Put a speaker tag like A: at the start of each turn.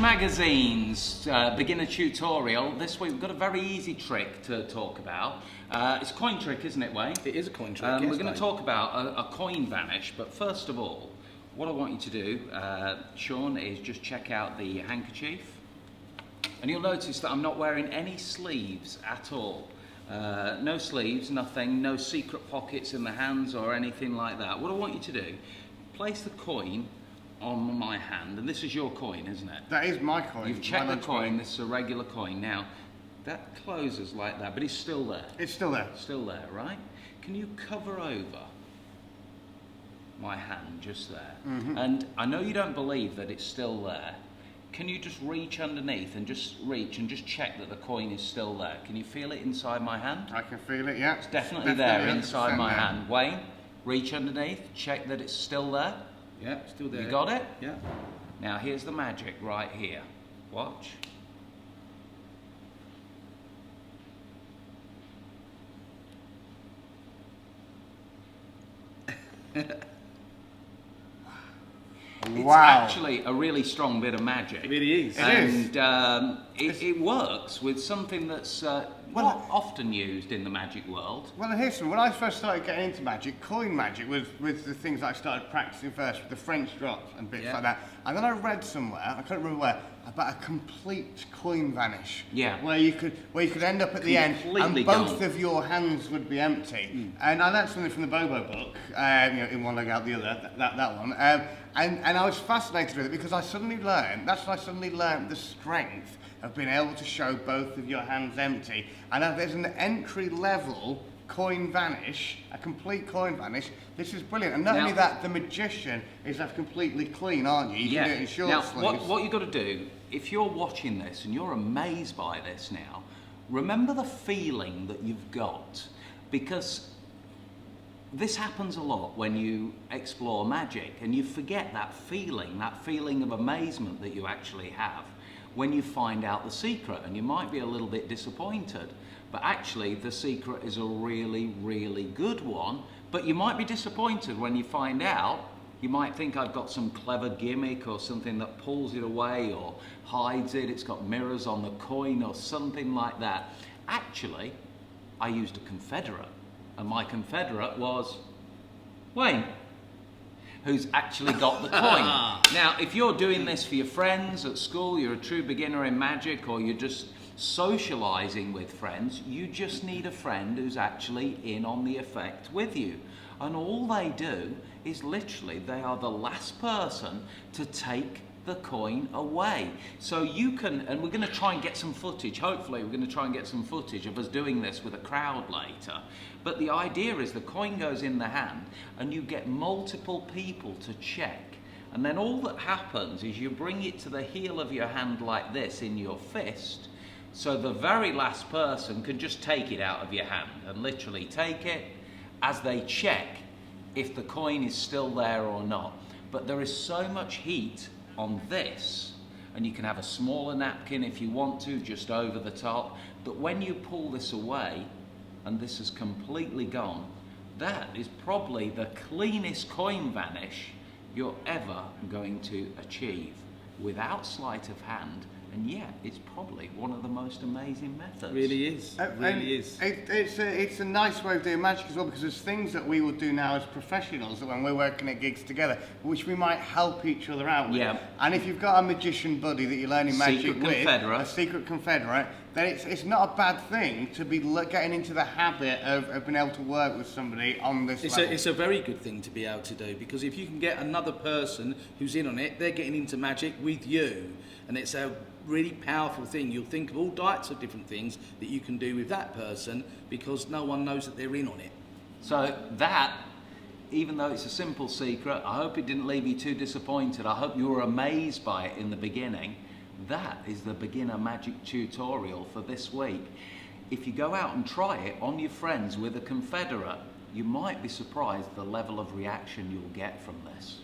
A: Magazine's beginner tutorial. This week we've got a very easy trick to talk about. It's a coin trick, isn't it, Wayne?
B: It is a coin trick, yes,
A: we're going to talk about a coin vanish, but first of all, what I want you to do, Sean, is just check out the handkerchief. And you'll notice that I'm not wearing any sleeves at all. No sleeves, nothing, no secret pockets in the hands or anything like that. What I want you to do, place the coin on my hand, and this is your coin, isn't it?
C: That is my coin.
A: You've checked the coin, this is a regular coin. Now, that closes like that, but it's still there.
C: It's still there.
A: Still there, right? Can you cover over my hand just there?
C: Mm-hmm.
A: And I know you don't believe that it's still there. Can you just reach underneath and just reach and just check that the coin is still there? Can you feel it inside my hand?
C: I can feel it, yeah.
A: It's definitely there inside my hand. Wayne, reach underneath, check that it's still there.
B: Yeah, still there.
A: You got it?
B: Yeah.
A: Now here's the magic right here. Watch. It's actually a really strong bit of magic.
B: It really is.
A: And it works with something that's not often used in the magic world.
C: Well, here's something. When I first started getting into magic, coin magic was the things I started practicing first, with the French drops and bits like that. And then I read somewhere, I can't remember where, about a complete coin vanish.
A: Yeah.
C: Where you could end up at the end and both of your hands would be empty. And I learned something from the Bobo book, in one leg out the other, that one. And I was fascinated with it because that's when I suddenly learned the strength of being able to show both of your hands empty. And there's an entry level coin vanish, a complete coin vanish. This is brilliant. And not only that, the magician is completely clean, aren't you? You can do it in short sleeves.
A: What you've got to do, if you're watching this and you're amazed by this now, remember the feeling that you've got, because this happens a lot when you explore magic and you forget that feeling of amazement that you actually have when you find out the secret, and you might be a little bit disappointed, but actually the secret is a really, really good one. But you might be disappointed when you find out. You might think I've got some clever gimmick or something that pulls it away or hides it. It's got mirrors on the coin or something like that. Actually, I used a confederate, and my confederate was Wayne, who's actually got the coin. Now, if you're doing this for your friends at school, you're a true beginner in magic, or you're just socializing with friends, you just need a friend who's actually in on the effect with you. And all they do is literally, they are the last person to take the coin away. So you can, and we're going to try and get some footage, hopefully we're going to try and get some footage of us doing this with a crowd later. But the idea is the coin goes in the hand and you get multiple people to check. And then all that happens is you bring it to the heel of your hand like this in your fist. So the very last person can just take it out of your hand and literally take it as they check if the coin is still there or not. But there is so much heat on this, and you can have a smaller napkin if you want to, just over the top, that when you pull this away and this is completely gone, that is probably the cleanest coin vanish you're ever going to achieve without sleight of hand. And yet, it's probably one of the most amazing methods.
B: It really is. It really is.
C: It's a nice way of doing magic as well, because there's things that we will do now as professionals when we're working at gigs together, which we might help each other out with.
A: Yeah.
C: And if you've got a magician buddy that you're learning magic with,
A: a
C: secret confederate, then it's not a bad thing to be getting into the habit of being able to work with somebody on this level.
B: It's a very good thing to be able to do, because if you can get another person who's in on it, they're getting into magic with you, and it's a really powerful thing. You'll think of all types of different things that you can do with that person, because no one knows that they're in on it.
A: So that, even though it's a simple secret, I hope it didn't leave you too disappointed. I hope you were amazed by it in the beginning. That is the beginner magic tutorial for this week. If you go out and try it on your friends with a confederate, you might be surprised the level of reaction you'll get from this.